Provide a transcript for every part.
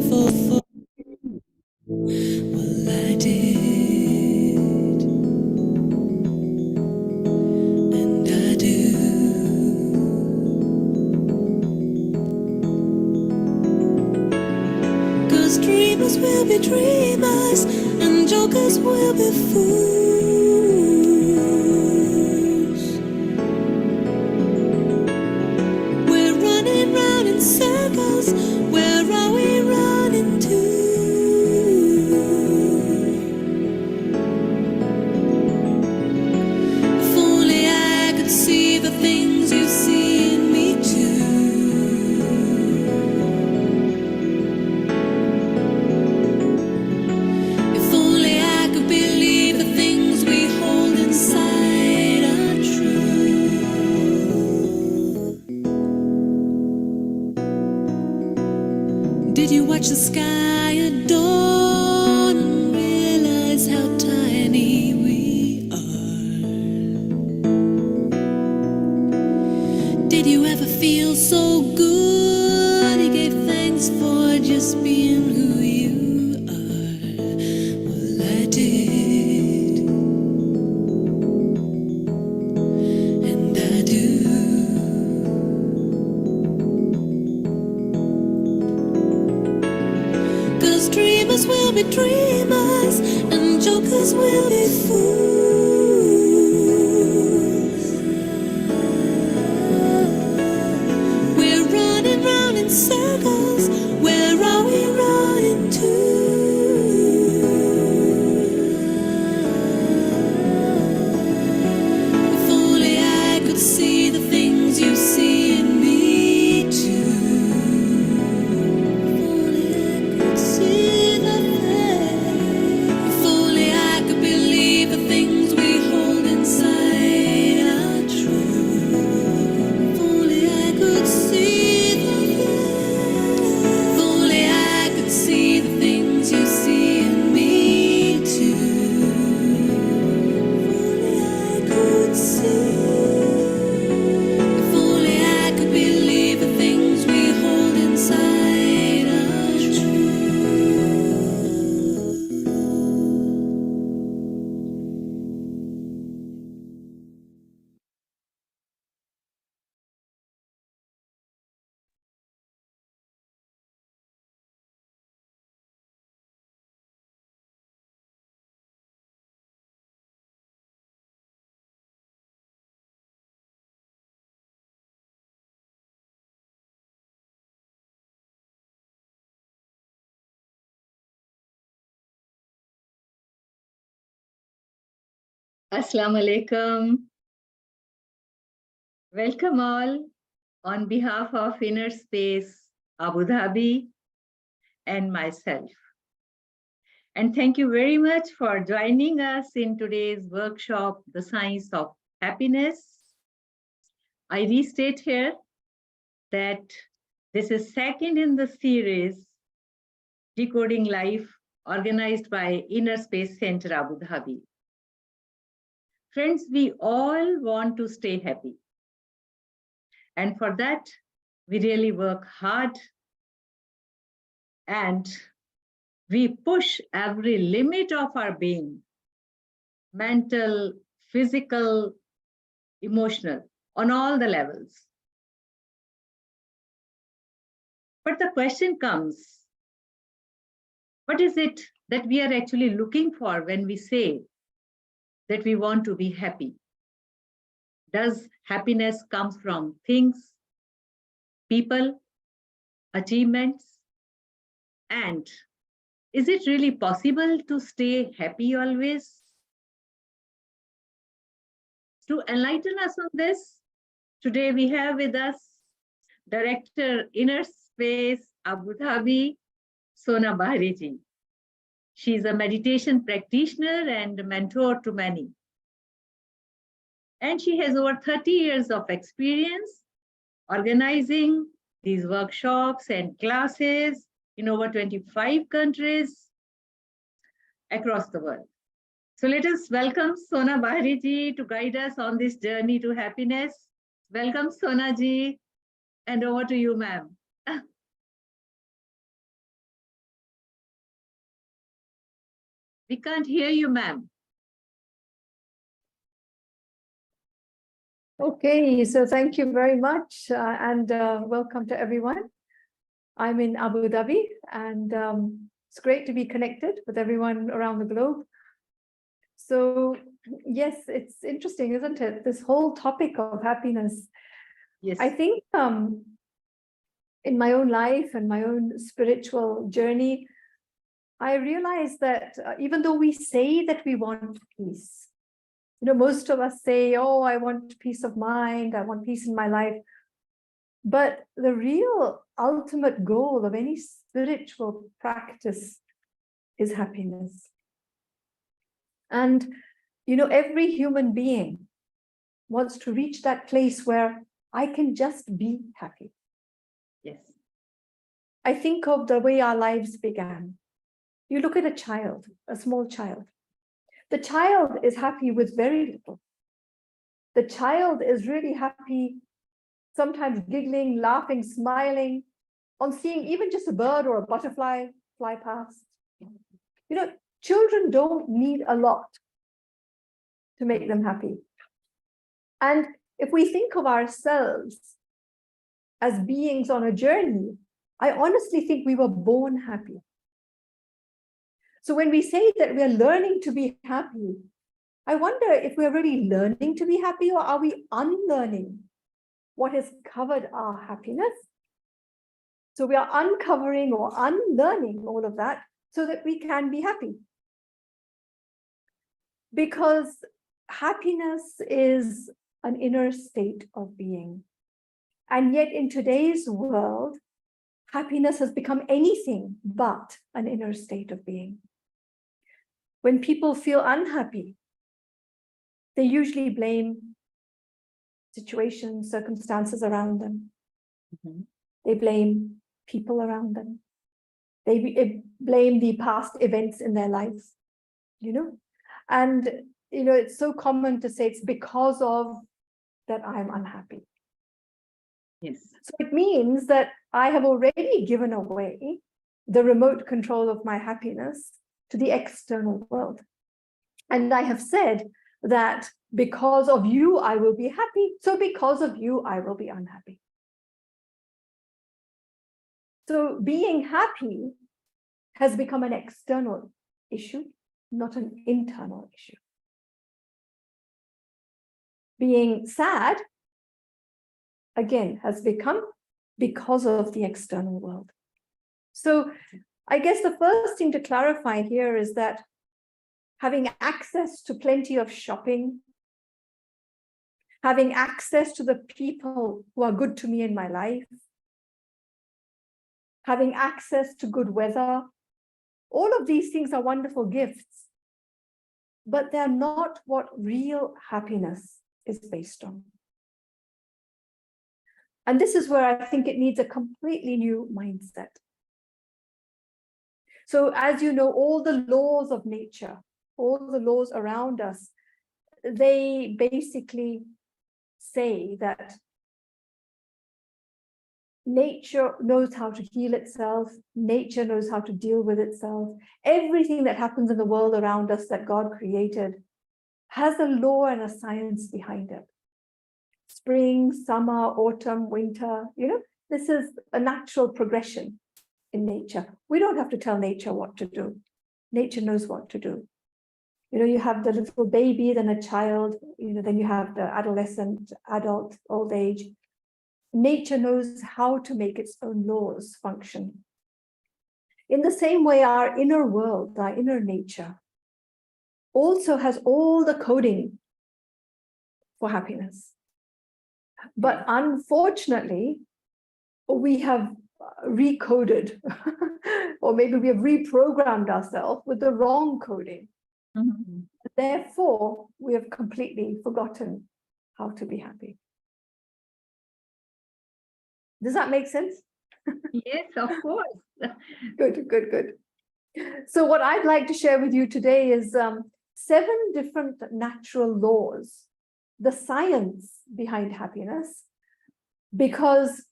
For well, I did, and I do. 'Cause dreamers will be dreamers, and jokers will be fools. We're running round in circles. Where are we running to? If only I could see the things you see in me too. If only I could believe the things we hold inside are true. Did you watch the sky at dawn and realize how tiny we are? Did you ever feel so good you gave thanks for just being who you are? Well, I did, and I do. 'Cause dreamers will be dreamers, and jokers will be fools. We're running round in circles. Where are we running to? If only I could see the things you see in me too. If only I could see the things. If only I could believe the things we hold inside are true. If only I could see the things. If only I could see the things you see in me too. If only I could see. If only I could believe the things we hold inside are true. Assalamu alaikum. Welcome all on behalf of Inner Space Abu Dhabi and myself. And thank you very much for joining us in today's workshop, The Science of Happiness. I restate here that this is second in the series, Decoding Life, organized by Inner Space Center Abu Dhabi. Friends, we all want to stay happy. And for that, we really work hard and we push every limit of our being, mental, physical, emotional, on all the levels. But the question comes, what is it that we are actually looking for when we say that we want to be happy? Does happiness come from things, people, achievements? And is it really possible to stay happy always? To enlighten us on this, today we have with us Director Inner Space Abu Dhabi, Sona Bahri ji. She's a meditation practitioner and mentor to many. And she has over 30 years of experience organizing these workshops and classes in over 25 countries across the world. So let us welcome Sona Bahri ji to guide us on this journey to happiness. Welcome, Sona ji, and over to you, ma'am. We can't hear you, ma'am. Okay, so thank you very much and welcome to everyone. I'm in Abu Dhabi and it's great to be connected with everyone around the globe. So yes, it's interesting, isn't it? This whole topic of happiness. Yes. I think in my own life and my own spiritual journey, I realized that even though we say that we want peace, you know, most of us say, oh, I want peace of mind, I want peace in my life. But the real ultimate goal of any spiritual practice is happiness. And, you know, every human being wants to reach that place where I can just be happy. Yes. I think of the way our lives began. You look at a child, a small child. The child is happy with very little. The child is really happy, sometimes giggling, laughing, smiling, on seeing even just a bird or a butterfly fly past. You know, children don't need a lot to make them happy. And if we think of ourselves as beings on a journey, I honestly think we were born happy. So when we say that we are learning to be happy, I wonder if we're really learning to be happy, or are we unlearning what has covered our happiness? So we are uncovering or unlearning all of that so that we can be happy. Because happiness is an inner state of being. And yet in today's world, happiness has become anything but an inner state of being. When people feel unhappy, they usually blame situations, circumstances around them. Mm-hmm. They blame people around them. They blame the past events in their lives, you know? And, you know, it's so common to say it's because of that I'm unhappy. Yes. So it means that I have already given away the remote control of my happiness to the external world. And I have said that because of you, I will be happy. So because of you, I will be unhappy. So being happy has become an external issue, not an internal issue. Being sad, again, has become because of the external world. So I guess the first thing to clarify here is that having access to plenty of shopping, having access to the people who are good to me in my life, having access to good weather, all of these things are wonderful gifts, but they're not what real happiness is based on. And this is where I think it needs a completely new mindset. So as you know, all the laws of nature, all the laws around us, they basically say that nature knows how to heal itself. Nature knows how to deal with itself. Everything that happens in the world around us that God created has a law and a science behind it. Spring, summer, autumn, winter, you know, this is a natural progression in nature. We don't have to tell nature what to do. Nature knows what to do. You know, you have the little baby, then a child, you know, then you have the adolescent, adult, old age. Nature knows how to make its own laws function. In the same way, our inner world, our inner nature, also has all the coding for happiness. But unfortunately, we have recoded, or maybe we have reprogrammed ourselves with the wrong coding. Mm-hmm. Therefore, we have completely forgotten how to be happy. Does that make sense? Yes, of course. Good, good, good. So what I'd like to share with you today is 7 different natural laws, the science behind happiness, because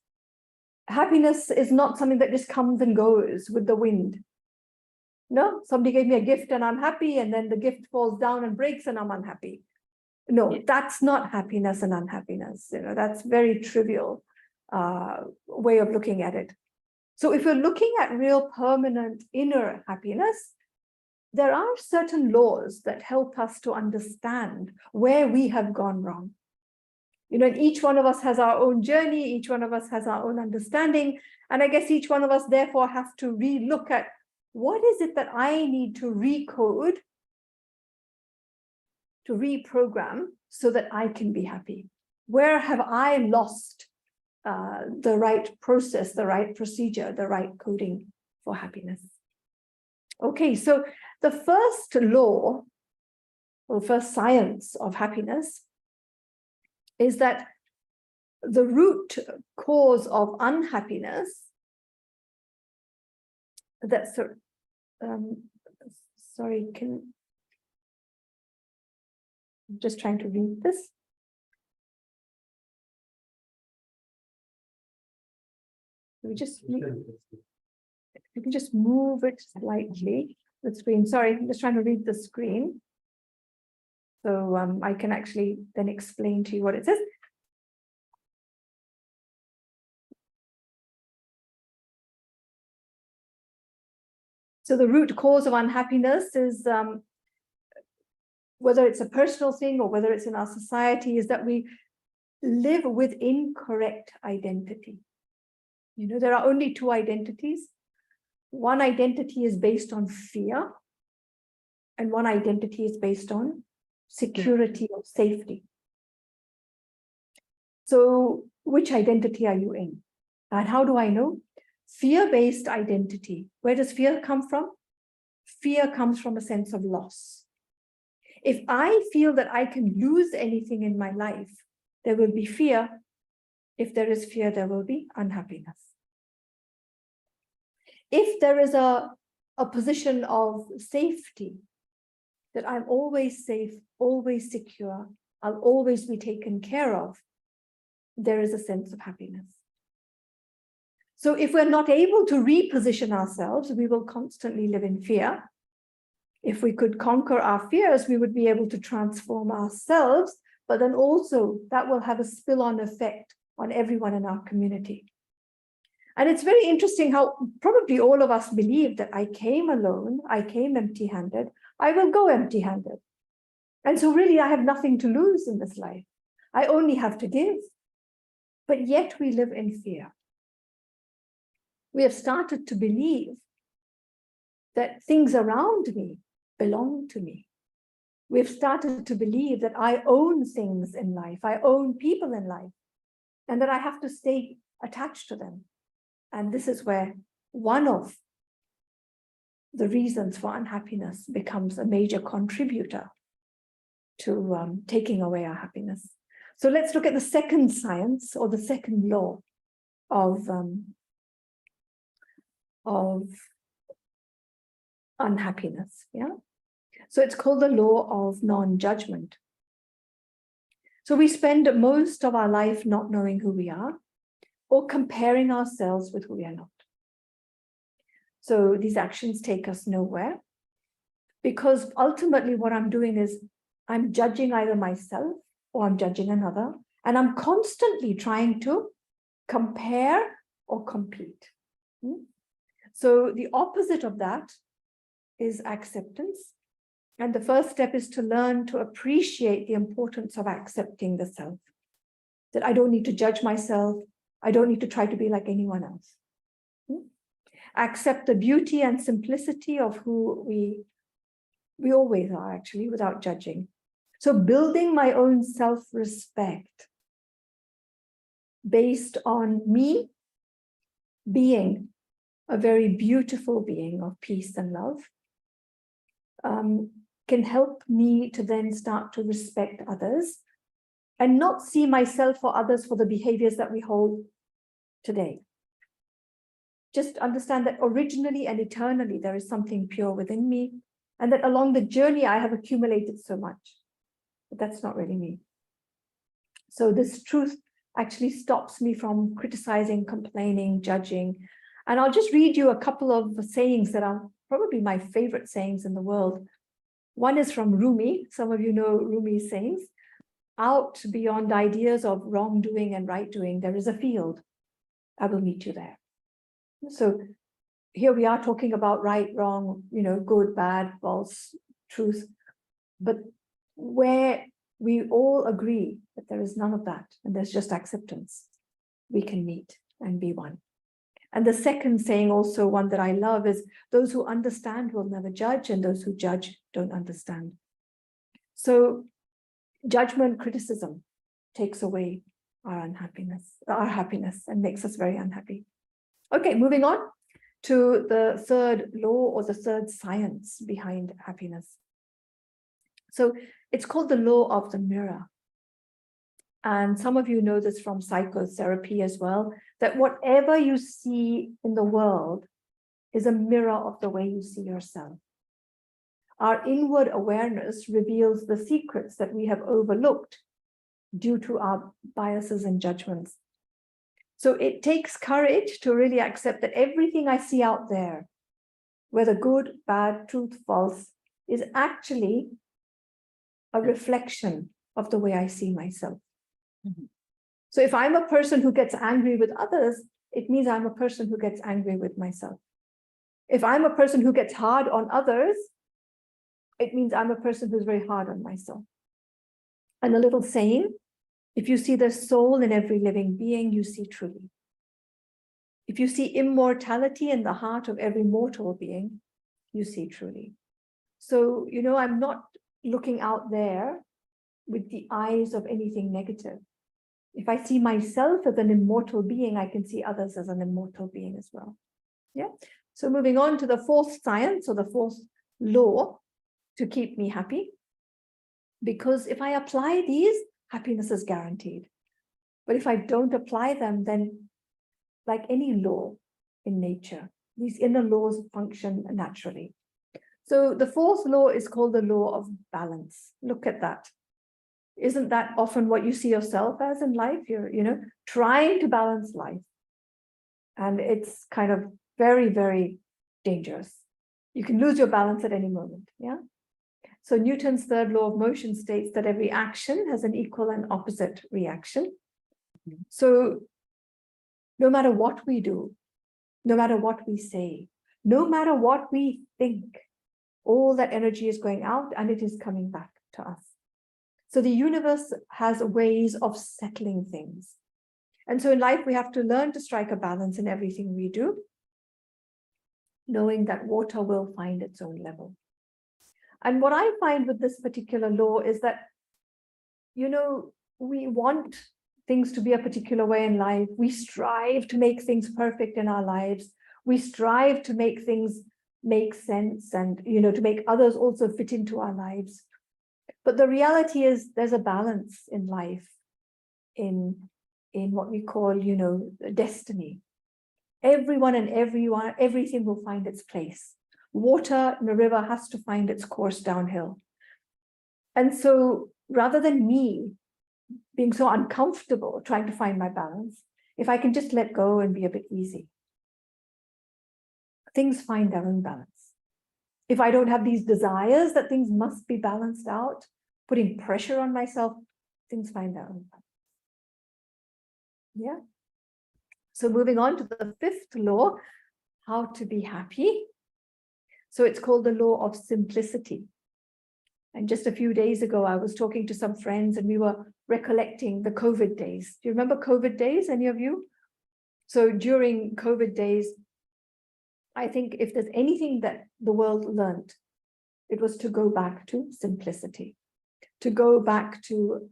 happiness is not something that just comes and goes with the wind. No, somebody gave me a gift and I'm happy, and then the gift falls down and breaks and I'm unhappy. No, that's not happiness and unhappiness. That's very trivial way of looking at it. So if we're looking at real permanent inner happiness, there are certain laws that help us to understand where we have gone wrong. And each one of us has our own journey, each one of us has our own understanding. And I guess each one of us therefore have to re-look at what is it that I need to recode, to reprogram so that I can be happy? Where have I lost the right process, the right procedure, the right coding for happiness? Okay, so the first law, or first science of happiness, is that the root cause of unhappiness, I'm just trying to read this. You can just move it slightly, the screen. Sorry, I'm just trying to read the screen. So I can actually then explain to you what it says. So the root cause of unhappiness is, whether it's a personal thing or whether it's in our society, is that we live with incorrect identity. There are only two identities. One identity is based on fear, and one identity is based on security or safety. So which identity are you in? And how do I know? Fear-based identity. Where does fear come from? Fear comes from a sense of loss. If I feel that I can lose anything in my life, there will be fear. If there is fear, there will be unhappiness. If there is a position of safety, that I'm always safe, always secure, I'll always be taken care of, there is a sense of happiness. So if we're not able to reposition ourselves, we will constantly live in fear. If we could conquer our fears, we would be able to transform ourselves, but then also that will have a spill-on effect on everyone in our community. And it's very interesting how probably all of us believe that I came alone, I came empty-handed, I will go empty-handed. And so really I have nothing to lose in this life. I only have to give. But yet we live in fear. We have started to believe that things around me belong to me. We've started to believe that I own things in life, I own people in life, and that I have to stay attached to them. And this is where one of the reasons for unhappiness becomes a major contributor to taking away our happiness. So let's look at the second science, or the second law of unhappiness. Yeah. So it's called the law of non-judgment. So we spend most of our life not knowing who we are, or comparing ourselves with who we are not. So these actions take us nowhere, because ultimately what I'm doing is I'm judging either myself or I'm judging another, and I'm constantly trying to compare or compete. So the opposite of that is acceptance. And the first step is to learn to appreciate the importance of accepting the self. That I don't need to judge myself. I don't need to try to be like anyone else. Accept the beauty and simplicity of who we always are, actually, without judging. So building my own self-respect based on me being a very beautiful being of peace and love can help me to then start to respect others and not see myself or others for the behaviors that we hold today. Just understand that originally and eternally there is something pure within me, and that along the journey I have accumulated so much, but that's not really me. So this truth actually stops me from criticizing, complaining, judging. And I'll just read you a couple of sayings that are probably my favorite sayings in the world. One is from Rumi. Some of you know Rumi's sayings. Out beyond ideas of wrongdoing and right doing, there is a field. I will meet you there. So here we are talking about right, wrong, good, bad, false, truth, but where we all agree that there is none of that and there's just acceptance, we can meet and be one. And the second saying, also one that I love, is those who understand will never judge, and those who judge don't understand. So judgment, criticism takes away our happiness, and makes us very unhappy. Okay, moving on to the third law, or the third science behind happiness. So it's called the law of the mirror. And some of you know this from psychotherapy as well, that whatever you see in the world is a mirror of the way you see yourself. Our inward awareness reveals the secrets that we have overlooked due to our biases and judgments. So it takes courage to really accept that everything I see out there, whether good, bad, truth, false, is actually a reflection of the way I see myself. So if I'm a person who gets angry with others, it means I'm a person who gets angry with myself. If I'm a person who gets hard on others, it means I'm a person who's very hard on myself. And a little saying, if you see the soul in every living being, you see truly. If you see immortality in the heart of every mortal being, you see truly. So, I'm not looking out there with the eyes of anything negative. If I see myself as an immortal being, I can see others as an immortal being as well. Yeah. So moving on to the fourth science, or the fourth law to keep me happy. Because if I apply these, happiness is guaranteed. But if I don't apply them, then like any law in nature, these inner laws function naturally. So the fourth law is called the law of balance. Look at that. Isn't that often what you see yourself as in life? You're, trying to balance life. And it's kind of very, very dangerous. You can lose your balance at any moment. Yeah. So Newton's third law of motion states that every action has an equal and opposite reaction. So no matter what we do, no matter what we say, no matter what we think, all that energy is going out and it is coming back to us. So the universe has ways of settling things. And so in life, we have to learn to strike a balance in everything we do, knowing that water will find its own level. And what I find with this particular law is that, we want things to be a particular way in life. We strive to make things perfect in our lives. We strive to make things make sense and, to make others also fit into our lives. But the reality is there's a balance in life, in what we call, destiny. Everyone and everything will find its place. Water in a river has to find its course downhill. And so rather than me being so uncomfortable trying to find my balance, if I can just let go and be a bit easy, things find their own balance. If I don't have these desires that things must be balanced out, putting pressure on myself, things find their own balance. Yeah. So moving on to the fifth law, how to be happy. So it's called the law of simplicity. And just a few days ago, I was talking to some friends and we were recollecting the COVID days. Do you remember COVID days, any of you? So during COVID days, I think if there's anything that the world learned, it was to go back to simplicity, to go back to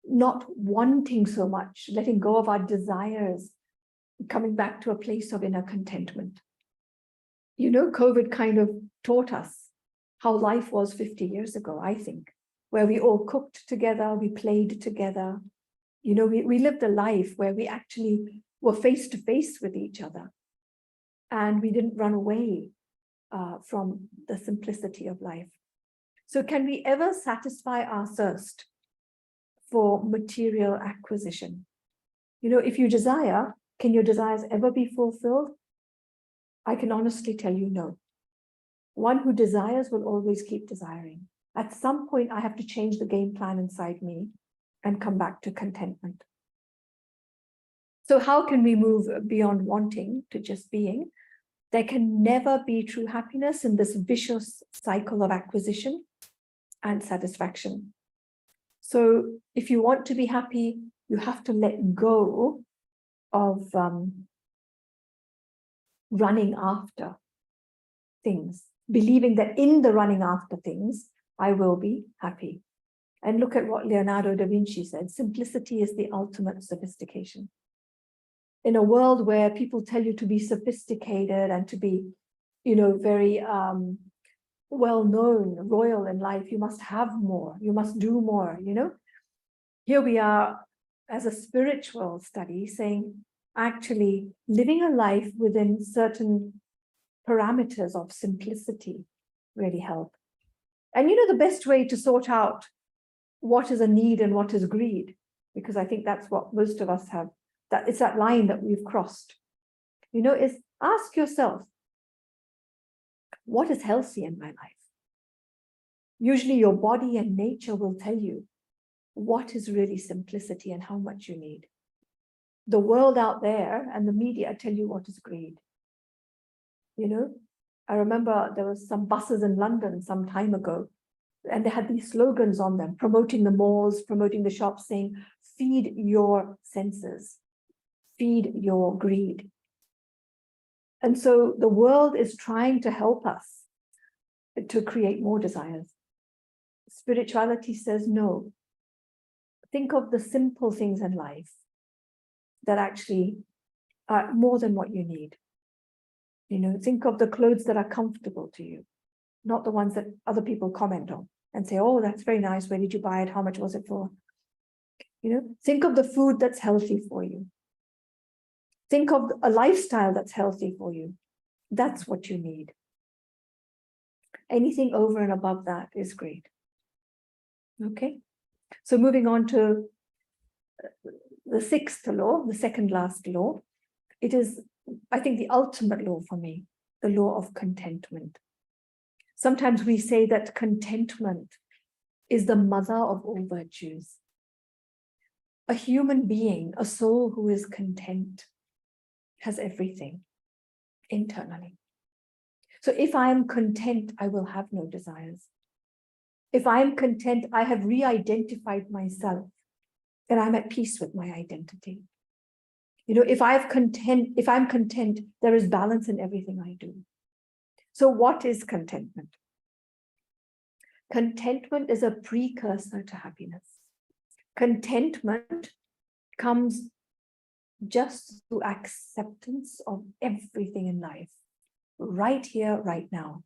not wanting so much, letting go of our desires, coming back to a place of inner contentment. COVID kind of taught us how life was 50 years ago, I think, where we all cooked together, we played together. We lived a life where we actually were face to face with each other. And we didn't run away from the simplicity of life. So can we ever satisfy our thirst for material acquisition? If you desire, can your desires ever be fulfilled? I can honestly tell you no. One who desires will always keep desiring. At some point, I have to change the game plan inside me and come back to contentment. So how can we move beyond wanting to just being? There can never be true happiness in this vicious cycle of acquisition and satisfaction. So if you want to be happy, you have to let go of running after things, believing that in the running after things, I will be happy. And look at what Leonardo da Vinci said, simplicity is the ultimate sophistication. In a world where people tell you to be sophisticated and to be, very well-known, royal in life, you must have more, you must do more, Here we are as a spiritual study saying, actually living a life within certain parameters of simplicity really help. And the best way to sort out what is a need and what is greed, because I think that's what most of us have, that it's that line that we've crossed, is ask yourself, what is healthy in my life? Usually your body and nature will tell you what is really simplicity and how much you need. The world out there and the media tell you what is greed. I remember there was some buses in London some time ago, and they had these slogans on them, promoting the malls, promoting the shops, saying, feed your senses, feed your greed. And so the world is trying to help us to create more desires. Spirituality says no. Think of the simple things in life that actually are more than what you need. Think of the clothes that are comfortable to you, not the ones that other people comment on and say, oh, that's very nice. Where did you buy it? How much was it for? Think of the food that's healthy for you. Think of a lifestyle that's healthy for you. That's what you need. Anything over and above that is great. Okay. So moving on to the sixth law, the second last law. It is, I think, the ultimate law for me, the law of contentment. Sometimes we say that contentment is the mother of all virtues. A human being, a soul who is content, has everything internally. So if I am content, I will have no desires. If I am content, I have re-identified myself and I'm at peace with my identity. If I'm content, there is balance in everything I do. So what is contentment? Contentment is a precursor to happiness. Contentment comes just through acceptance of everything in life, right here, right now.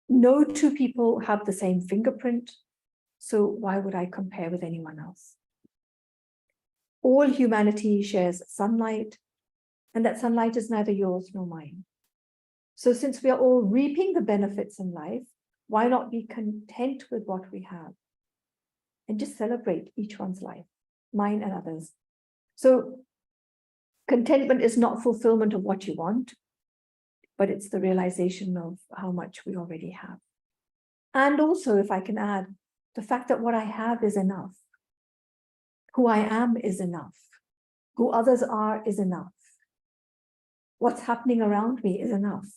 No two people have the same fingerprint, so why would I compare with anyone else? All humanity shares sunlight, and that sunlight is neither yours nor mine. So since we are all reaping the benefits in life, why not be content with what we have and just celebrate each one's life, mine and others? So contentment is not fulfillment of what you want, but it's the realization of how much we already have. And also, if I can add, the fact that what I have is enough. Who I am is enough. Who others are is enough. What's happening around me is enough.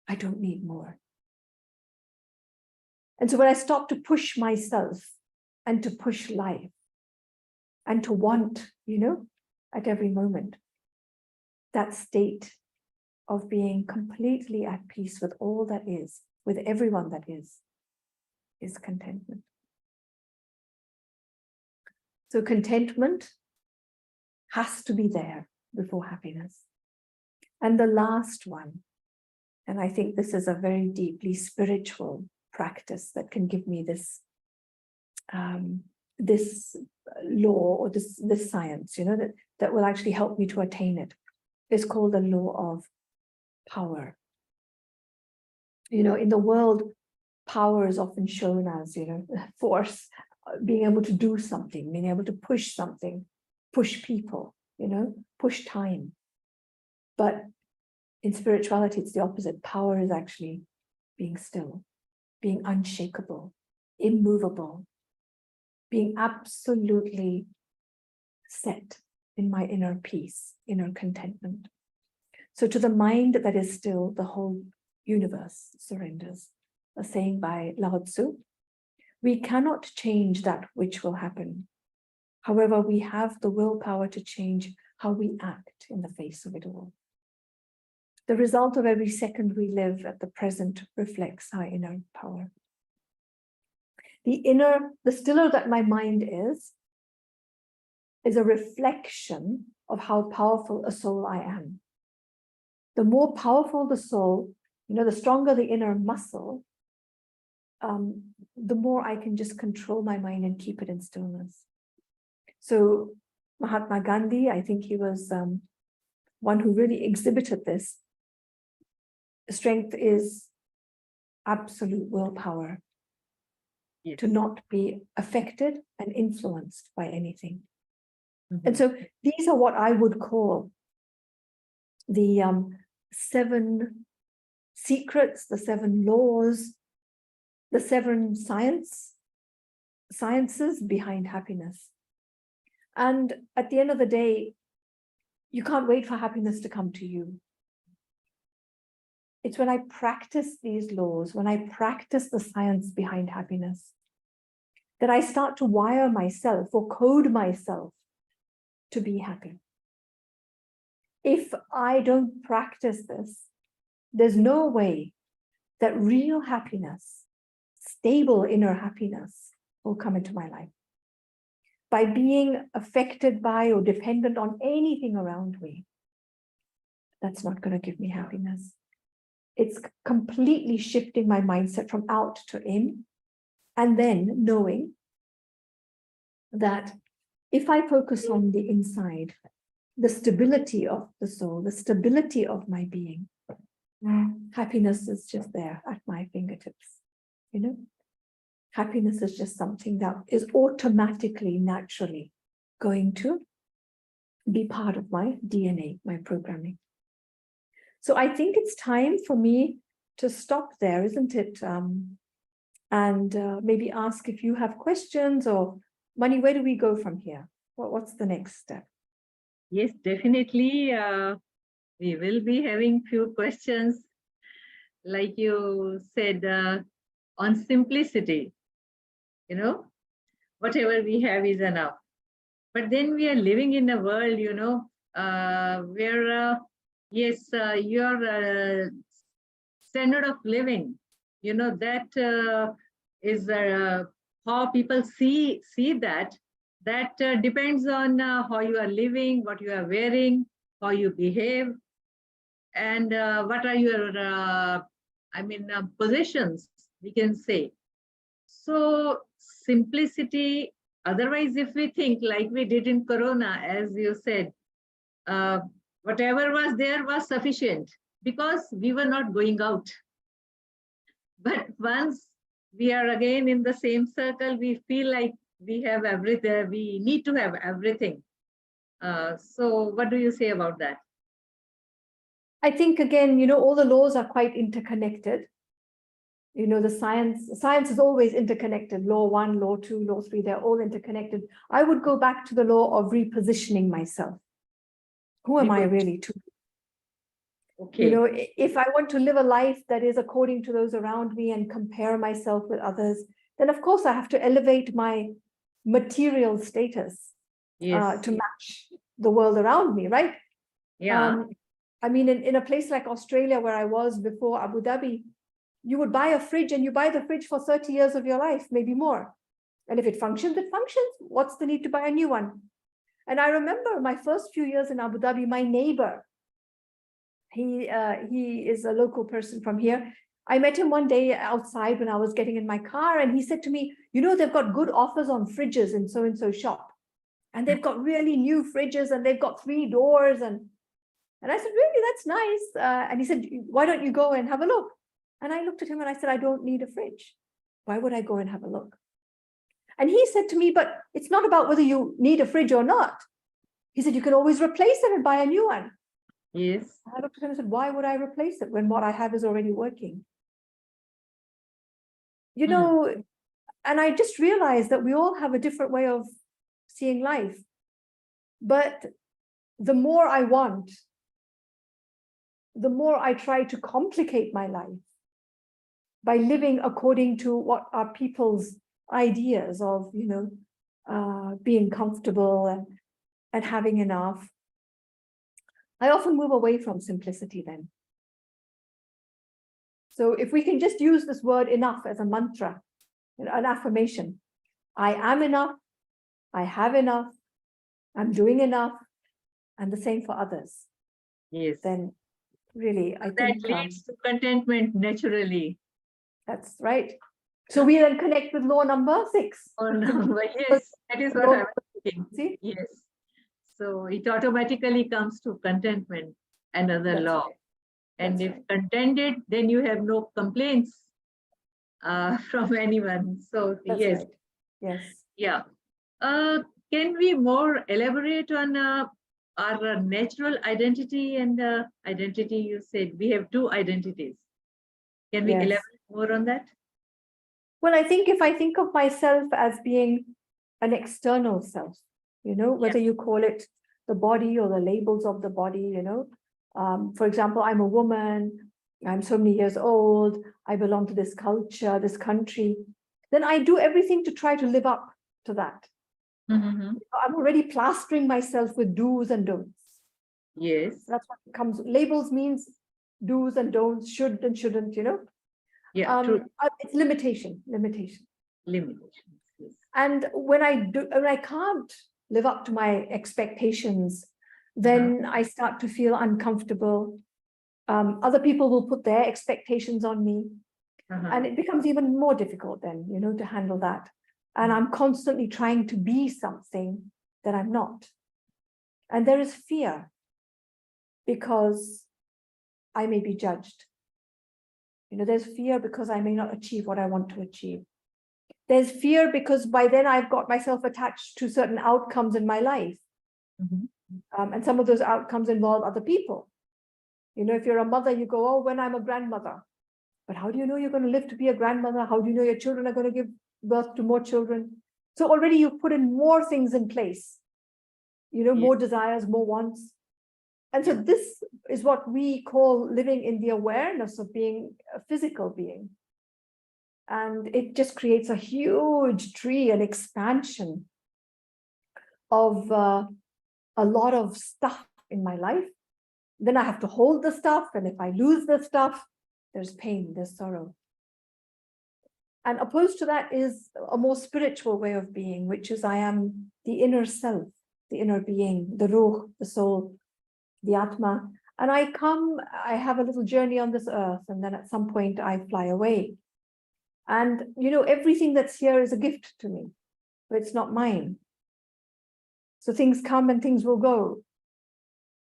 I don't need more. And so when I stop to push myself and to push life and to want, at every moment, that state of being completely at peace with all that is, with everyone that is contentment. So contentment has to be there before happiness. And the last one, and I think this is a very deeply spiritual practice that can give me this this law or this science, that will actually help me to attain it. It's called the law of power. In the world, power is often shown as, force, being able to do something, being able to push something, push people, push time. But In spirituality, it's the opposite. Power is actually being still, being unshakable, immovable, being absolutely set in my inner peace, inner contentment. So to the mind that is still, the whole universe surrenders. A saying by Lao Tzu, we cannot change that which will happen. However, we have the willpower to change how we act in the face of it all. The result of every second we live at the present reflects our inner power. The stiller that my mind is a reflection of how powerful a soul I am. The more powerful the soul, the stronger the inner muscle, the more I can just control my mind and keep it in stillness. So Mahatma Gandhi, I think he was one who really exhibited this. Strength is absolute willpower, Yes. to not be affected and influenced by anything. Mhm. And so these are what I would call the 7 secrets, the 7 laws, the 7 sciences behind happiness. And at the end of the day, you can't wait for happiness to come to you. It's when I practice these laws, when I practice the science behind happiness, that I start to wire myself or code myself to be happy. If I don't practice this, there's no way that real happiness, stable inner happiness, will come into my life. By being affected by or dependent on anything around me, that's not going to give me happiness. It's completely shifting my mindset from out to in, and then knowing that if I focus on the inside, the stability of the soul, the stability of my being, happiness is just there at my fingertips. Happiness is just something that is automatically, naturally going to be part of my DNA, my programming. So I think it's time for me to stop there, isn't it? And maybe ask if you have questions, or Mani, where do we go from here? What's the next step? Yes, definitely. We will be having few questions. Like you said, on simplicity, whatever we have is enough. But then we are living in a world, where, yes, your standard of living, that is how people see that. That depends on how you are living, what you are wearing, how you behave, and what are your, positions, we can say. So simplicity, otherwise, if we think like we did in Corona, as you said, whatever was there was sufficient because we were not going out. But once we are again in the same circle, we feel like we have everything, we need to have everything. So what do you say about that? I think, again, all the laws are quite interconnected. The science is always interconnected. Law 1, law 2, law 3, they're all interconnected. I would go back to the law of repositioning myself. Who am I really to? Okay. If I want to live a life that is according to those around me and compare myself with others, then of course I have to elevate my material status Yes. to match the world around me, right? Yeah. In a place like Australia, where I was before Abu Dhabi, you would buy a fridge and you buy the fridge for 30 years of your life, maybe more. And if it functions, it functions. What's the need to buy a new one? And I remember my first few years in Abu Dhabi, my neighbor, he is a local person from here. I met him one day outside when I was getting in my car, and he said to me, they've got good offers on fridges in so-and-so shop. And they've got really new fridges, and they've got 3 doors. And I said, really, that's nice. And he said, why don't you go and have a look? And I looked at him and I said, I don't need a fridge. Why would I go and have a look? And he said to me, but it's not about whether you need a fridge or not. He said, you can always replace it and buy a new one. Yes. I looked at him and said, why would I replace it when what I have is already working? You know, and I just realized that we all have a different way of seeing life. But the more I want, the more I try to complicate my life by living according to what are people's ideas of, being comfortable and having enough. I often move away from simplicity then. So if we can just use this word enough as a mantra, an affirmation, I am enough, I have enough, I'm doing enough, and the same for others. Yes. Then really, I That think leads to contentment naturally. that's right. So we then connect with law number 6. Oh, no, yes, that is what I was thinking. See? Yes. So it automatically comes to contentment, another That's law. right. And That's if right. contented, then you have no complaints from anyone. So That's yes, right. Yes. yeah. Can we more elaborate on our natural identity and identity? You said we have 2 identities. Can we Yes. elaborate more on that? Well, I think if I think of myself as being an external self, whether you call it the body or the labels of the body, for example, I'm a woman, I'm so many years old, I belong to this culture, this country, then I do everything to try to live up to that. Mm-hmm. I'm already plastering myself with do's and don'ts. Yes. That's what comes. Labels means do's and don'ts, should and shouldn't, Yeah, true. It's limitation. Limitations. Yes. And when I can't live up to my expectations, then I start to feel uncomfortable. Other people will put their expectations on me, and it becomes even more difficult then, to handle that. And I'm constantly trying to be something that I'm not. And there is fear because I may be judged. There's fear because I may not achieve what I want to achieve. There's fear because by then I've got myself attached to certain outcomes in my life. And some of those outcomes involve other people. If you're a mother, you go, oh, when I'm a grandmother. But how do you know you're going to live to be a grandmother? How do you know your children are going to give birth to more children? So already you've put in more things in place, more desires, more wants. And so this is what we call living in the awareness of being a physical being. And it just creates a huge tree, an expansion of a lot of stuff in my life. Then I have to hold the stuff. And if I lose the stuff, there's pain, there's sorrow. And opposed to that is a more spiritual way of being, which is I am the inner self, the inner being, the ruh, the soul, the atma. And I have a little journey on this earth, and then at some point I fly away. And, everything that's here is a gift to me, but it's not mine. So things come and things will go.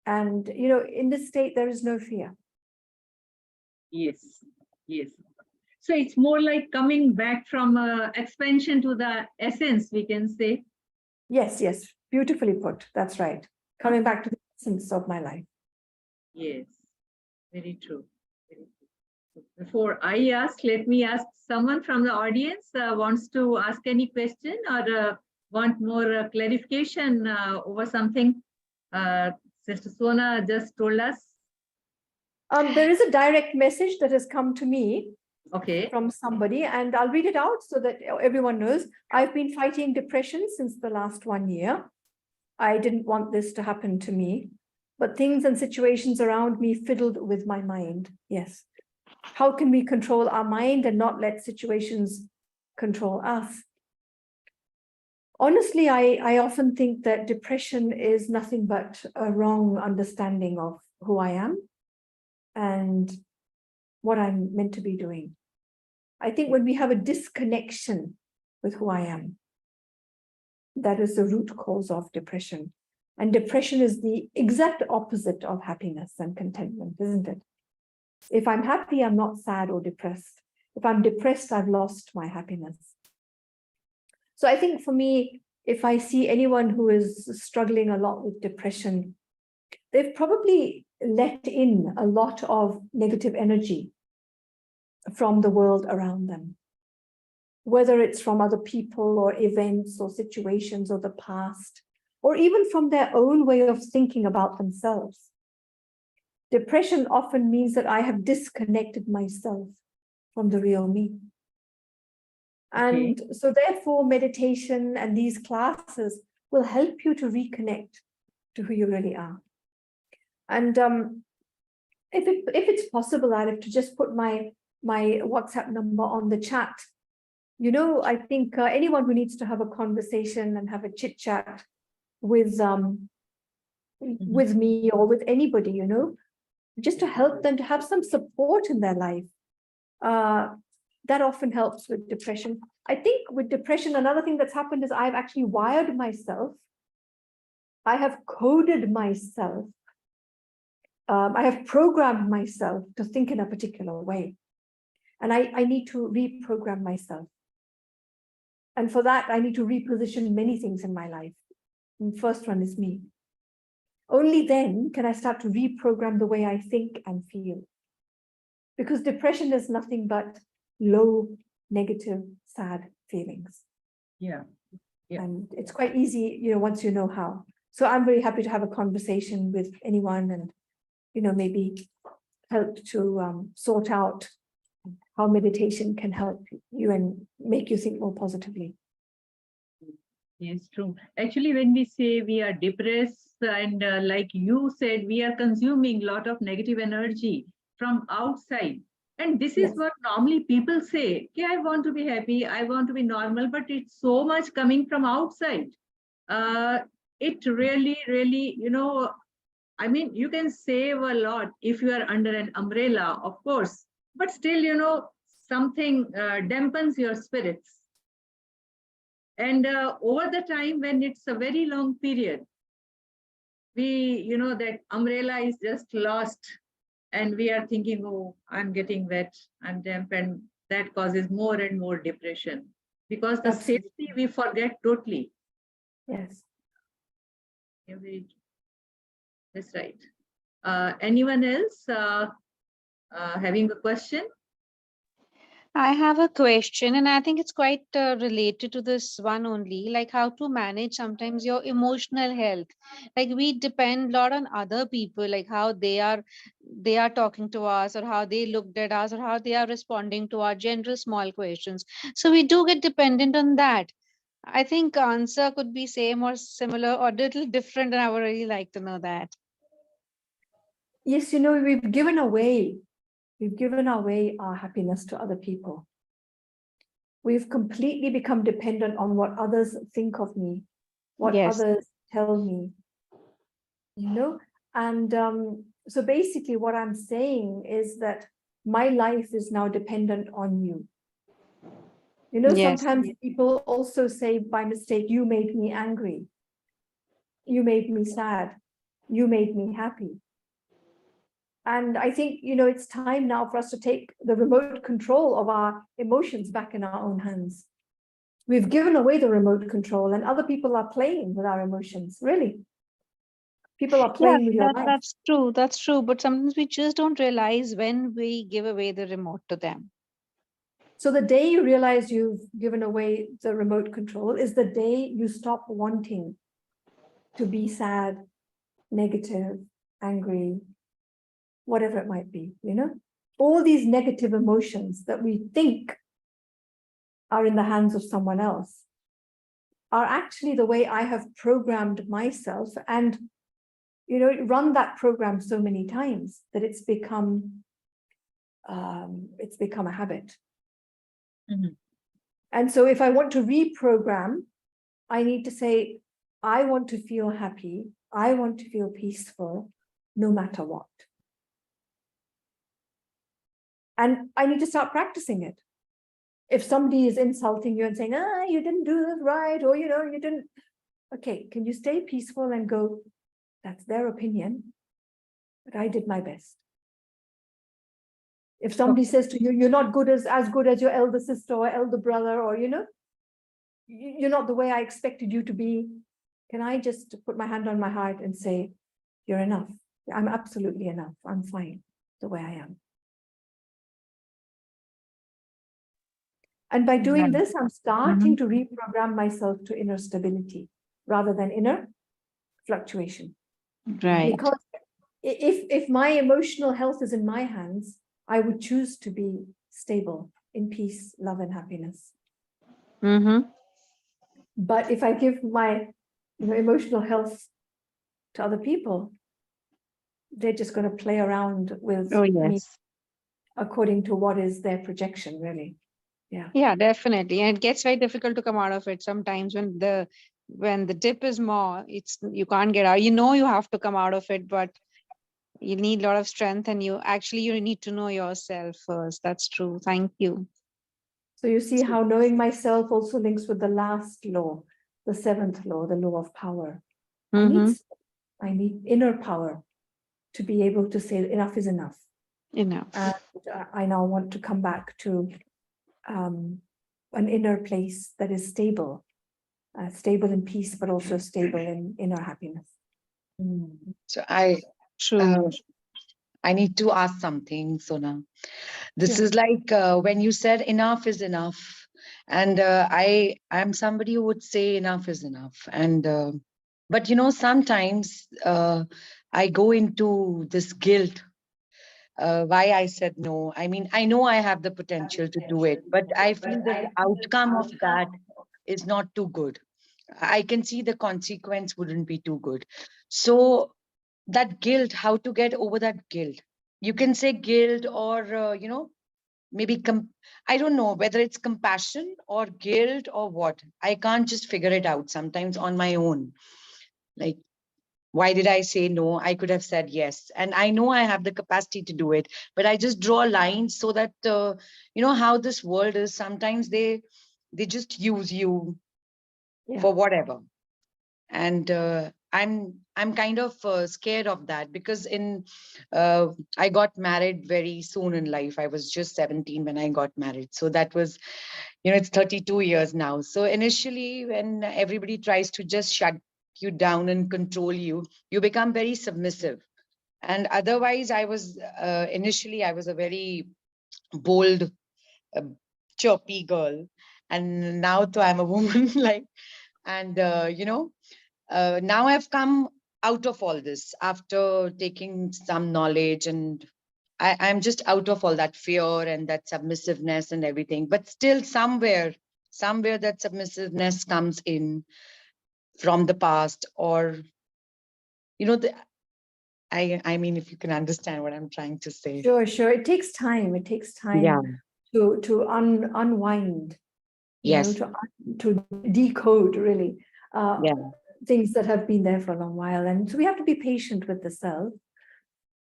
And, in this state, there is no fear. Yes, yes. So it's more like coming back from expansion to the essence, we can say. Yes, yes. Beautifully put. That's right. Coming back to the essence of my life. Yes, very true. Very true. Before I ask, let me ask someone from the audience wants to ask any question or want more clarification over something Sister Sona just told us. There is a direct message that has come to me from somebody, and I'll read it out so that everyone knows. I've been fighting depression since the last 1 year. I didn't want this to happen to me, but things and situations around me fiddled with my mind. Yes. How can we control our mind and not let situations control us? Honestly, I often think that depression is nothing but a wrong understanding of who I am and what I'm meant to be doing. I think when we have a disconnection with who I am, that is the root cause of depression. And depression is the exact opposite of happiness and contentment, isn't it? If I'm happy, I'm not sad or depressed. If I'm depressed, I've lost my happiness. So I think for me, if I see anyone who is struggling a lot with depression, they've probably let in a lot of negative energy from the world around them, whether it's from other people or events or situations or the past, or even from their own way of thinking about themselves. Depression often means that I have disconnected myself from the real me. And so therefore, meditation and these classes will help you to reconnect to who you really are. And if it's possible, Arif, to just put my WhatsApp number on the chat. You know, I think anyone who needs to have a conversation and have a chit chat with me or with anybody, you know, just to help them to have some support in their life. That often helps with depression. I think with depression, another thing that's happened is I've actually wired myself. I have coded myself. I have programmed myself to think in a particular way. And I need to reprogram myself. And for that, I need to reposition many things in my life. And the first one is me. Only then can I start to reprogram the way I think and feel. Because depression is nothing but low, negative, sad feelings. Yeah. And it's quite easy, you know, once you know how. So I'm very happy to have a conversation with anyone and, you know, maybe help to sort out how meditation can help you and make you think more positively. Yes, true. Actually, when we say we are depressed and like you said, we are consuming a lot of negative energy from outside. And this is what normally people say, okay, I want to be happy, I want to be normal, but it's so much coming from outside. It really, really, you know, I mean, you can save a lot if you are under an umbrella, of course, but still, you know, something dampens your spirits. And over the time, when it's a very long period, you know, that umbrella is just lost and we are thinking, oh, I'm getting wet, I'm damp, and that causes more and more depression because the Absolutely. safety we forget totally. Yes. That's right. Anyone else having a question? I have a question, and I think it's quite related to this one only, like how to manage sometimes your emotional health. Like we depend a lot on other people, like how they are talking to us, or how they looked at us, or how they are responding to our general small questions. So we do get dependent on that. I think answer could be same or similar or little different, and I would really like to know that. Yes, you know, we've given away our happiness to other people. We've completely become dependent on what others think of me, what Yes. others tell me, you know? And so basically what I'm saying is that my life is now dependent on you. You know, Yes. sometimes people also say by mistake, you made me angry. You made me sad. You made me happy. And I think, you know, it's time now for us to take the remote control of our emotions back in our own hands. We've given away the remote control and other people are playing with our emotions, really. People are playing with your life. That's true. That's true. But sometimes we just don't realize when we give away the remote to them. So the day you realize you've given away the remote control is the day you stop wanting to be sad, negative, angry, whatever it might be, you know? All these negative emotions that we think are in the hands of someone else are actually the way I have programmed myself and, you know, run that program so many times that it's become a habit. Mm-hmm. And so if I want to reprogram, I need to say, I want to feel happy. I want to feel peaceful, no matter what. And I need to start practicing it. If somebody is insulting you and saying, you didn't do this right, or, you know, you didn't. Okay, can you stay peaceful and go, that's their opinion, but I did my best. If somebody says to you, you're not good as good as your elder sister or elder brother, or, you know, you're not the way I expected you to be, can I just put my hand on my heart and say, you're enough. I'm absolutely enough. I'm fine the way I am. And by doing Right. this, I'm starting to reprogram myself to inner stability rather than inner fluctuation. Right. Because if my emotional health is in my hands, I would choose to be stable, in peace, love, and happiness. Mm-hmm. But if I give my emotional health to other people, they're just going to play around with Oh, me yes. according to what is their projection, really. Yeah. Yeah, definitely. And it gets very difficult to come out of it sometimes when the dip is more, it's you can't get out. You know you have to come out of it, but you need a lot of strength and you need to know yourself first. That's true. Thank you. So you see how knowing myself also links with the last law, the seventh law, the law of power. Mm-hmm. I need inner power to be able to say enough is enough. Enough. And I now want to come back to an inner place that is stable, stable in peace, but also stable in inner happiness. So True. I need to ask something, Sona. This Sure. is like when you said enough is enough, and I'm somebody who would say enough is enough, and but sometimes I go into this guilt. Why I said no. I mean, I know I have the potential to do it, but I feel that the outcome of that is not too good. I can see the consequence wouldn't be too good. So that guilt, how to get over that guilt? You can say guilt or, maybe, I don't know whether it's compassion or guilt or what. I can't just figure it out sometimes on my own. Like, why did I say no? I could have said yes. And I know I have the capacity to do it, but I just draw lines so that, how this world is. Sometimes they just use you for whatever. And I'm kind of scared of that because I got married very soon in life. I was just 17 when I got married, so that was, it's 32 years now. So initially, when everybody tries to just shut you down and control you, you become very submissive. And otherwise, initially I was a very bold, uh, chirpy girl, and now though I'm a woman, like, and now I've come out of all this after taking some knowledge, and I'm just out of all that fear and that submissiveness and everything. But still somewhere that submissiveness comes in from the past, or, I mean, if you can understand what I'm trying to say. Sure. It takes time. It takes Yeah. time to unwind, Yes. to decode really Yeah. things that have been there for a long while. And so we have to be patient with the self.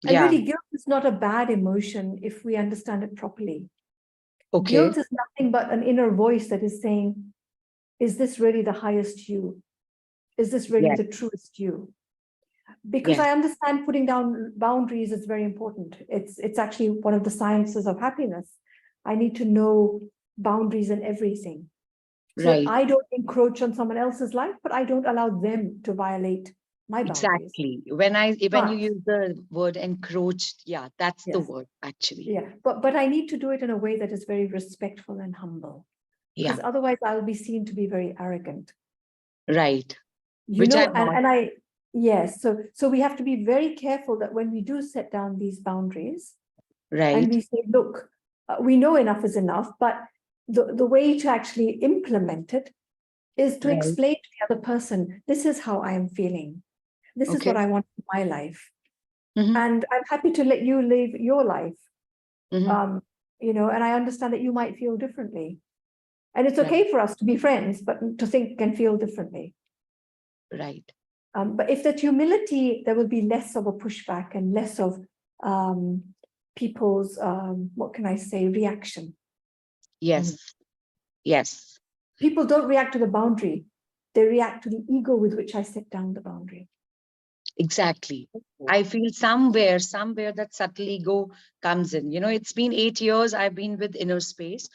And Yeah. really, guilt is not a bad emotion if we understand it properly. Okay. Guilt is nothing but an inner voice that is saying, is this really the highest you? Is this really Yes. the truest you? Because Yes. I understand putting down boundaries is very important. It's actually one of the sciences of happiness. I need to know boundaries in everything. So Right. I don't encroach on someone else's life, but I don't allow them to violate my boundaries. Exactly. When you But use the word encroached, yeah, that's the yes, word actually. yeah, but I need to do it in a way that is very respectful and humble, Yeah. because otherwise I'll be seen to be very arrogant. Right. Which I'm not. Yes, so we have to be very careful that when we do set down these boundaries and Right. we say, look, we know enough is enough, but the way to actually implement it is to Right. explain to the other person, this is how I am feeling. This is Okay. what I want in my life. Mhm. And I'm happy to let you live your life. Mhm. And I understand that you might feel differently. And it's Right. okay for us to be friends, but to think and feel differently. Right. But if that humility, there will be less of a pushback and less of people's, what can I say, reaction. Yes. Yes. People don't react to the boundary. They react to the ego with which I set down the boundary. Exactly. I feel somewhere that subtle ego comes in. It's been 8 years I've been with Inner Space,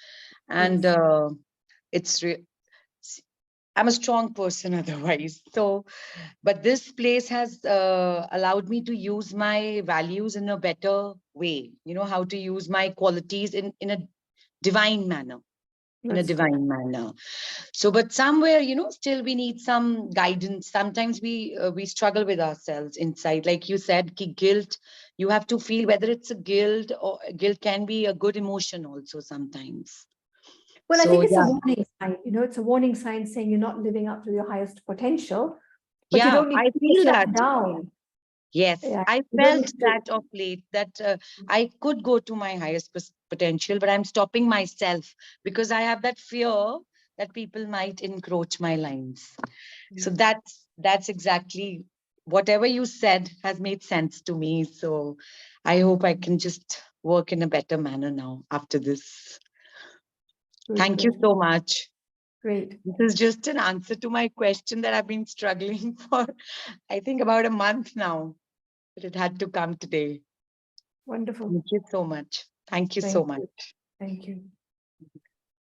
and Yes. it's I'm a strong person otherwise. So, but this place has allowed me to use my values in a better way. You know, how to use my qualities in a divine manner. In a That's good. divine manner. So, but somewhere, you know, still we need some guidance. Sometimes we struggle with ourselves inside. Like you said, ki guilt, you have to feel whether it's a guilt, or guilt can be a good emotion also sometimes. Well, I So think it's a yeah, warning sign. You know, it's a warning sign saying you're not living up to your highest potential, but you yeah, don't need I to put feel yourself that. down. Yes, Yeah, I you don't felt need to. that of late that I could go to my highest potential, but I'm stopping myself because I have that fear that people might encroach my lines. So that's exactly whatever you said has made sense to me. So I hope I can just work in a better manner now after this. Good, Thank you good. so much. Great. This is just an answer to my question that I've been struggling for, I think, about a month now. But it had to come today. Wonderful. Thank you so much. Thank you so Thank much. you. Thank you.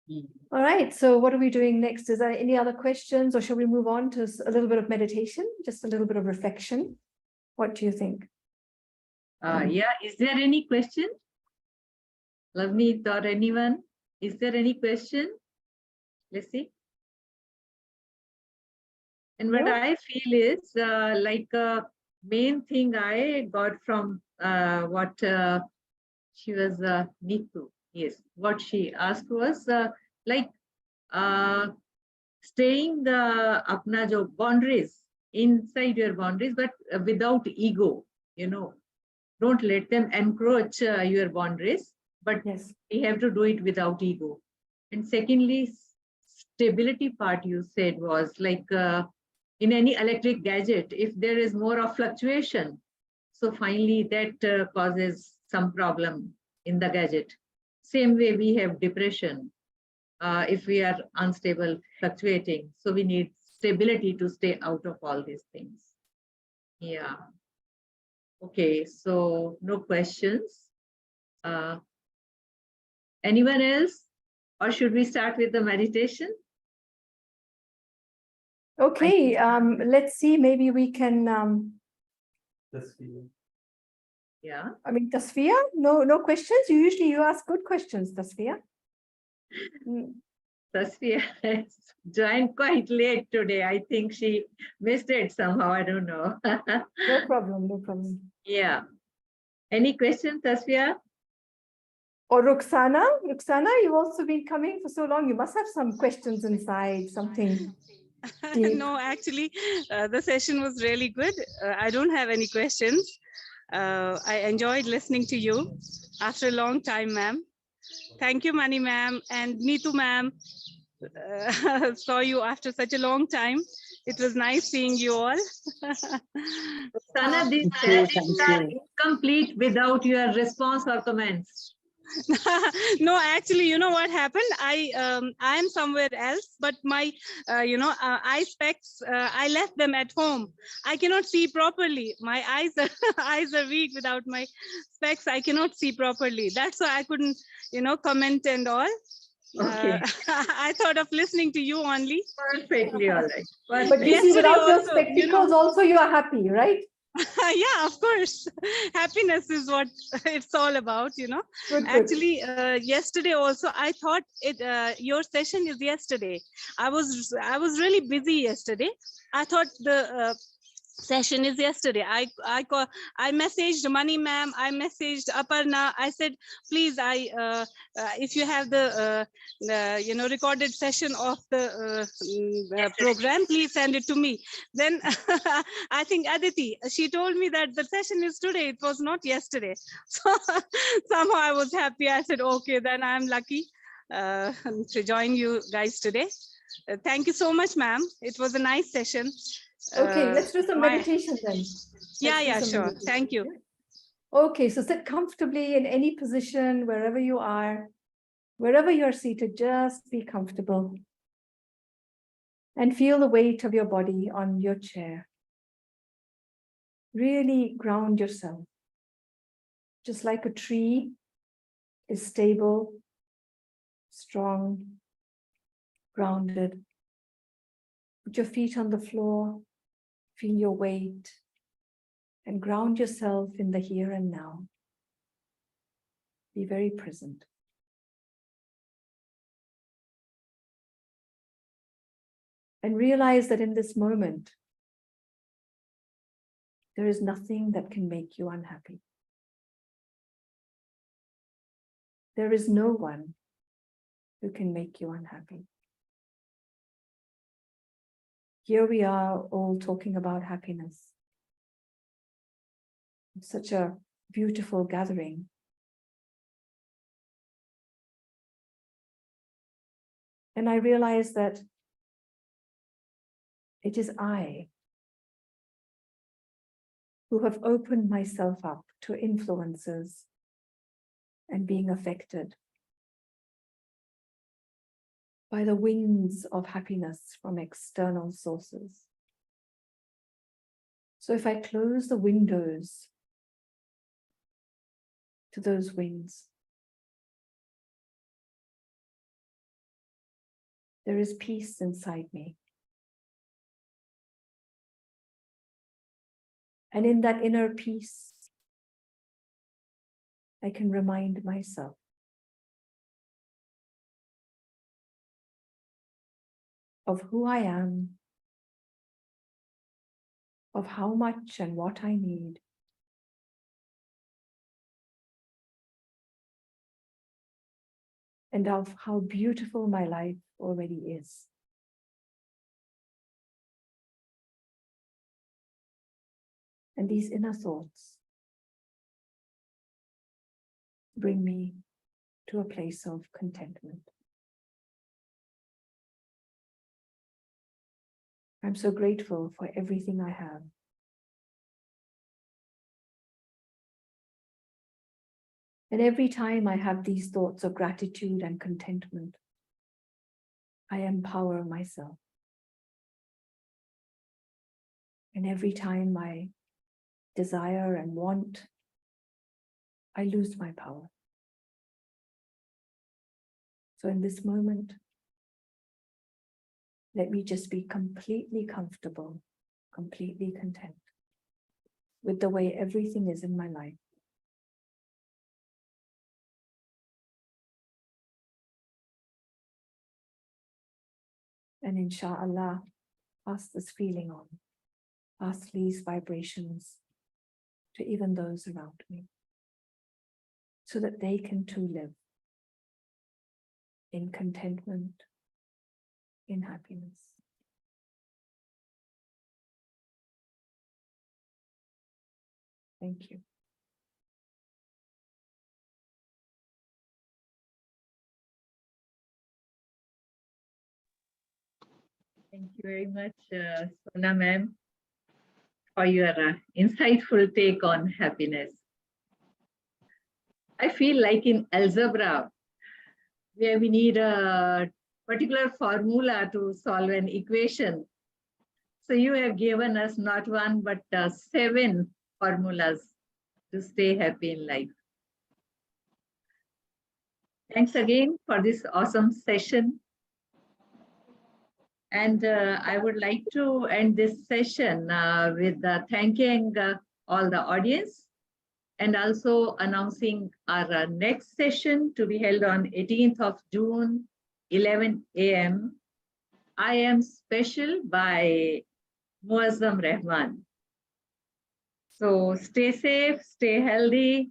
Mm. All right. So what are we doing next? Is there any other questions, or shall we move on to a little bit of meditation, just a little bit of reflection? What do you think? Yeah, is there any question? Lavneet or anyone? Is there any question? Let's see. And what No? I feel is main thing I got from what she was Neetu. Yes, what she asked was like uh, staying the apna jo boundaries inside your boundaries, but without ego. You know, don't let them encroach your boundaries, but Yes. we have to do it without ego. And secondly, stability part you said was like in any electric gadget, if there is more of fluctuation, so finally that causes some problem in the gadget. Same way we have depression. If we are unstable, fluctuating, so we need stability to stay out of all these things. Yeah. Okay, so no questions. Anyone else? Or should we start with the meditation? Okay. Let's see. Maybe we can. Yeah. I mean, Tasfia, no questions. Usually you ask good questions, Tasfia. Saskia has joined quite late today. I think she missed it somehow. I don't know. No problem. No problem. Yeah. Any questions, Saskia? Or Ruxana, you've also been coming for so long. You must have some questions inside, something deep. No, actually, the session was really good. I don't have any questions. I enjoyed listening to you after a long time, ma'am. Thank you, Mani ma'am, and Neetu ma'am. Saw you after such a long time. It was nice seeing you all. Sana, these Thank you. sessions Thank are you. incomplete without your response or comments. No, actually, you know what happened? I'm somewhere else, but my eye specs, I left them at home. I cannot see properly. My eyes are eyes are weak. Without my specs, I cannot see properly. That's why I couldn't comment and all. Okay. I thought of listening to you only. Perfectly all right. But Perfect. you see, Yesterday without your also, spectacles, also you are happy, right? Yeah, of course. Happiness is what it's all about. Good, good. Actually, yesterday also I thought your session is yesterday. I was really busy yesterday. I thought the session is yesterday. I messaged Mani ma'am, I messaged Aparna. I said, please, if you have the recorded session of the program, please send it to me. Then I think Aditi, she told me that the session is today, it was not yesterday. So somehow I was happy. I said, okay, then I'm lucky to join you guys today. Thank you so much, ma'am. It was a nice session. Okay, let's do some My meditation then. yeah, Some sure. meditation. Thank you. Okay, so sit comfortably in any position, wherever you are. Wherever you're seated, just be comfortable. And feel the weight of your body on your chair. Really ground yourself. Just like a tree is stable, strong, grounded. Put your feet on the floor, feel your weight, and ground yourself in the here and now. Be very present. And realize that in this moment, there is nothing that can make you unhappy. There is no one who can make you unhappy. Here we are all talking about happiness. Such a beautiful gathering. And I realize that it is I who have opened myself up to influences and being affected by the winds of happiness from external sources. So if I close the windows to those winds, there is peace inside me. And in that inner peace, I can remind myself of who I am, of how much and what I need, and of how beautiful my life already is. And these inner thoughts bring me to a place of contentment. I'm so grateful for everything I have. And every time I have these thoughts of gratitude and contentment, I empower myself. And every time I desire and want, I lose my power. So in this moment, let me just be completely comfortable, completely content with the way everything is in my life. And inshallah, pass this feeling on, pass these vibrations to even those around me, so that they can too live in contentment, in happiness. Thank you. Thank you very much, Sona ma'am, for your insightful take on happiness. I feel like in algebra, where we need a particular formula to solve an equation. So you have given us not one, but 7 formulas to stay happy in life. Thanks again for this awesome session. And I would like to end this session with thanking all the audience, and also announcing our next session to be held on 18th of June, 11 a.m. I Am Special by Muazzam Rahman. So stay safe, stay healthy,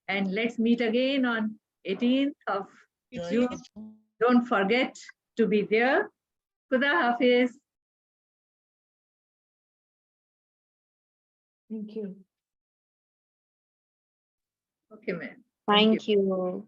and let's meet again on 18th of June. Don't forget to be there. Khuda Hafiz. Thank you. Okay, ma'am. Thank you.